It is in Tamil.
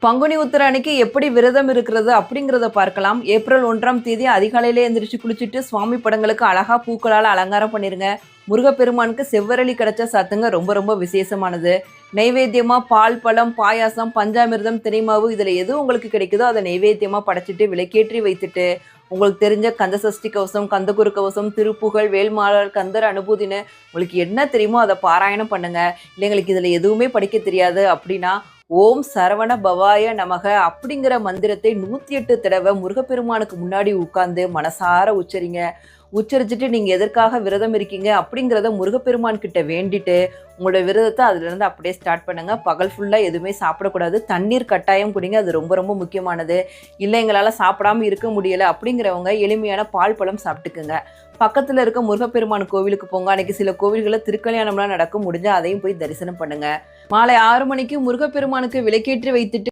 பங்குனி உத்திர அன்னைக்கு எப்படி விரதம் இருக்கிறது அப்படிங்கிறத பார்க்கலாம். ஏப்ரல் 1ஆம் தேதி அதிகாலையிலே எந்திரிச்சு குளிச்சுட்டு சுவாமி படங்களுக்கு அழகா பூக்களால் அலங்காரம் பண்ணிருங்க. முருகப்பெருமானுக்கு செவ்வரளி கிடைச்சா சாத்துங்க, ரொம்ப ரொம்ப விசேஷமானது. நைவேத்தியமா பால், பழம், பாயாசம், பஞ்சாமிர்தம், தினைமாவு இதில் எது உங்களுக்கு கிடைக்குதோ அதை நைவேத்தியமாக படைச்சிட்டு விளக்கேற்றி வைத்துட்டு உங்களுக்கு தெரிஞ்ச கந்த சஷ்டி கவசம், கந்தகுரு கவசம், திருப்புகழ், வேல்மாறல், கந்தர் அனுபூதின்னு உங்களுக்கு என்ன தெரியுமோ அதை பாராயணம் பண்ணுங்க. இல்லை எங்களுக்கு இதில் எதுவுமே படிக்க தெரியாது அப்படின்னா ஓம் சரவண பவாய நமக அப்படிங்கிற மந்திரத்தை 108 தடவை முருகப்பெருமானுக்கு முன்னாடி உட்கார்ந்து மனசார உச்சரிங்க. உச்சரிச்சுட்டு நீங்கள் எதற்காக விரதம் இருக்கீங்க அப்படிங்கிறத முருகப்பெருமான் கிட்ட வேண்டிட்டு உங்களோட விரதத்தை அதுலேருந்து அப்படியே ஸ்டார்ட் பண்ணுங்க. பகல் ஃபுல்லாக எதுவுமே சாப்பிடக்கூடாது. தண்ணீர் கட்டாயம் குடிங்க, அது ரொம்ப ரொம்ப முக்கியமானது. இல்லை எங்களால் சாப்பிடாம இருக்க முடியலை அப்படிங்கிறவங்க எளிமையான பால் பழம் சாப்பிட்டுக்குங்க. பக்கத்தில் இருக்க முருகப்பெருமான் கோவிலுக்கு போங்க. அன்னைக்கு சில கோவில்களில் திருக்கல்யாணம்லாம் நடக்கும், முடிஞ்சால் அதையும் போய் தரிசனம் பண்ணுங்க. மாலை 6 மணிக்கு முருகப்பெருமானுக்கு விளக்கேற்றி வைத்துட்டு